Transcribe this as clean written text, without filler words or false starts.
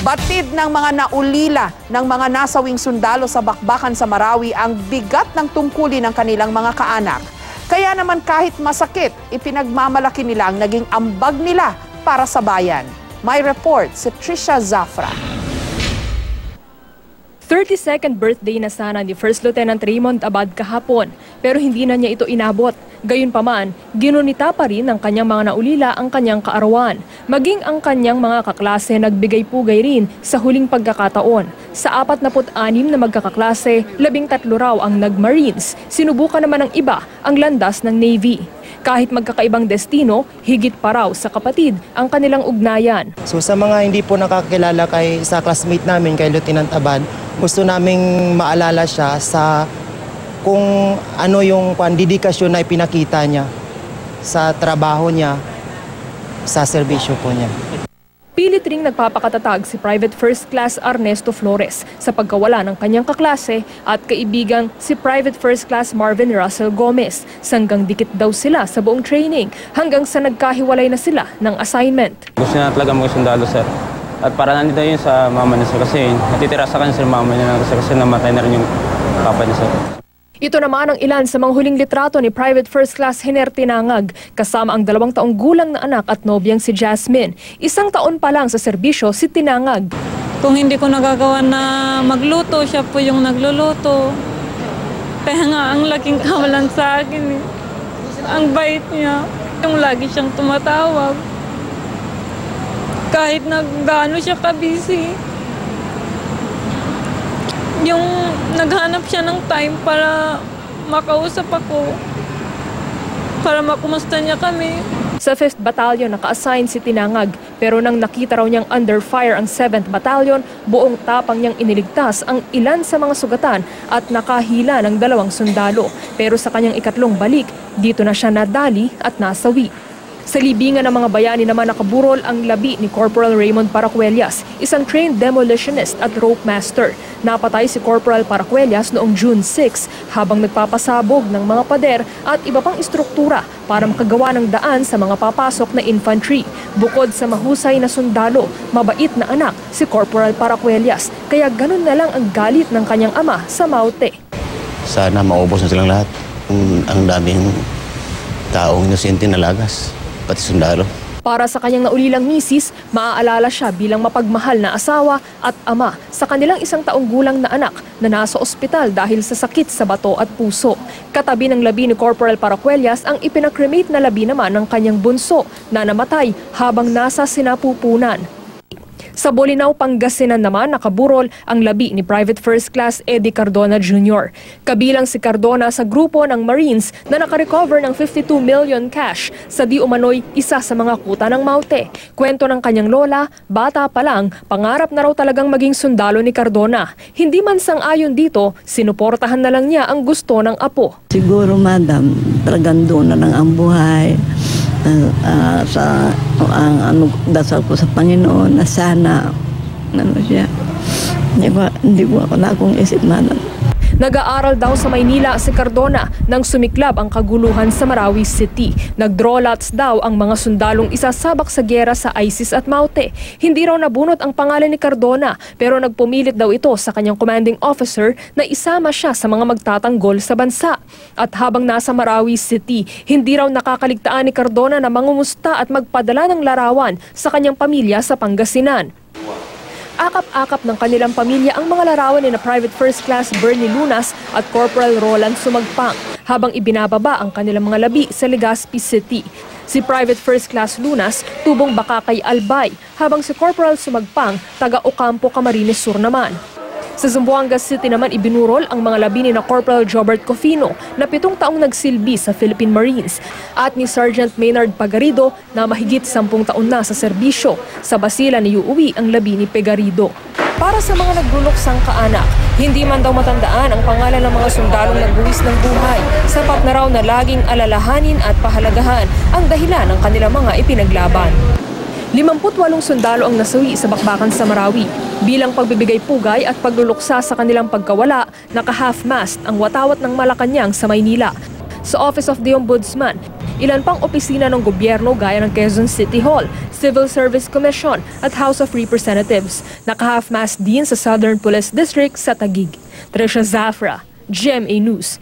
Batid ng mga naulila ng mga nasawing sundalo sa bakbakan sa Marawi ang bigat ng tungkulin ng kanilang mga kaanak. Kaya naman kahit masakit, ipinagmamalaki nila ang naging ambag nila para sa bayan. May report si Trisha Zafra. 32nd birthday na sana ni First Lieutenant Raymond Abad kahapon, pero hindi na niya ito inabot. Gayunpaman, ginunita pa rin ng kanyang mga naulila ang kanyang kaarawan. Maging ang kanyang mga kaklase nagbigay-pugay rin sa huling pagkakataon. Sa 46 na magkakaklase, 13 raw ang nag-Marines. Sinubukan naman ng iba ang landas ng Navy. Kahit magkakaibang destino, higit pa raw sa kapatid ang kanilang ugnayan. So sa mga hindi po nakakilala sa classmate namin, kay Lieutenant Abad, gusto naming maalala siya sa kung ano yung dedikasyon na ipinakita niya sa trabaho niya, sa serbisyo po niya. Pilit ring nagpapakatatag si Private First Class Ernesto Flores sa pagkawala ng kanyang kaklase at kaibigang si Private First Class Marvin Russell Gomez. Sanggang dikit daw sila sa buong training hanggang sa nagkahiwalay na sila ng assignment. Gusto na talaga mag-sundalo, sir. At para nandito yun sa mama niya, sir, kasi natitira sa kanya, sir, mama niya, kasi namatay na rin yung papa niya, sir. Ito naman ang ilan sa mga huling litrato ni Private First Class Hiner Tinangag, kasama ang 2 taong gulang na anak at nobyang si Jasmine. 1 taon pa lang sa serbisyo si Tinangag. Kung hindi ko nagagawa na magluto, siya po yung nagluluto. Kaya nga ang laking kawalan sa akin eh. Ang bait niya. Yung lagi siyang tumatawag. Kahit na gaano siya ka-busy. Yung naghanap siya ng time para makausap ako, para makumusta niya kami. Sa 5th Battalion naka-assign si Tinangag, pero nang nakita raw niyang under fire ang 7th Battalion, buong tapang niyang iniligtas ang ilan sa mga sugatan at nakahila ng 2 sundalo. Pero sa kanyang ikatlong balik, dito na siya nadali at nasawi. Sa libingan ng mga bayani naman nakaburol ang labi ni Corporal Raymond Paracuellas, isang trained demolitionist at rope master. Napatay si Corporal Paracuellas noong June 6 habang nagpapasabog ng mga pader at iba pang istruktura para makagawa ng daan sa mga papasok na infantry. Bukod sa mahusay na sundalo, mabait na anak si Corporal Paracuellas, kaya ganun na lang ang galit ng kanyang ama sa Maute. Sana maubos na silang lahat. Ang daming taong inosente na lagas. Pati sundalo. Para sa kanyang naulilang misis, maaalala siya bilang mapagmahal na asawa at ama sa kanilang 1 taong gulang na anak na nasa ospital dahil sa sakit sa bato at puso. Katabi ng labi ni Corporal Paracuellas ang ipinakremate na labi naman ng kanyang bunso na namatay habang nasa sinapupunan. Sa Bolinao, Pangasinan naman nakaburol ang labi ni Private First Class Eddie Cardona Jr. Kabilang si Cardona sa grupo ng Marines na nakarecover ng 52 million cash sa di umano'y isa sa mga kuta ng Maute. Kwento ng kanyang lola, bata pa lang, pangarap na raw talagang maging sundalo ni Cardona. Hindi man sang-ayon dito, sinuportahan na lang niya ang gusto ng apo. Siguro, madam, talagang doon na lang ang buhay. Dasal ko sa Panginoon na sana siya. Hindi ko ako na akong isip na. Nag-aaral daw sa Maynila si Cardona nang sumiklab ang kaguluhan sa Marawi City. Nag-draw lots daw ang mga sundalong isasabak sa giyera sa ISIS at Maute. Hindi raw nabunot ang pangalan ni Cardona, pero nagpumilit daw ito sa kanyang commanding officer na isama siya sa mga magtatanggol sa bansa. At habang nasa Marawi City, hindi raw nakakaligtaan ni Cardona na mangumusta at magpadala ng larawan sa kanyang pamilya sa Pangasinan. Akap-akap ng kanilang pamilya ang mga larawan ni na Private First Class Bernie Lunas at Corporal Roland Sumagpang habang ibinababa ang kanilang mga labi sa Legazpi City. Si Private First Class Lunas tubong Bakakay Albay habang si Corporal Sumagpang taga Ocampo Camarines Sur naman. Sa Zamboanga City naman ibinurol ang mga labi ni na Corporal Jobert Cofino na 7 taong nagsilbi sa Philippine Marines at ni Sergeant Maynard Pagarido na mahigit 10 taon na sa serbisyo. Sa Basilan iuuwi ang labi ni Pegarido. Para sa mga nagluluksang kaanak, hindi man daw matandaan ang pangalan ng mga sundalong nagbuwis ng buhay. Sapat na raw na laging alalahanin at pahalagahan ang dahilan ng kanilang mga ipinaglaban. 58 sundalo ang nasawi sa bakbakan sa Marawi. Bilang pagbibigay pugay at pagluluksa sa kanilang pagkawala, naka-half-mast ang watawat ng Malacanang sa Maynila. Sa Office of the Ombudsman, ilan pang opisina ng gobyerno gaya ng Quezon City Hall, Civil Service Commission at House of Representatives. Naka-half-mast din sa Southern Police District sa Taguig. Trisha Zafra, GMA News.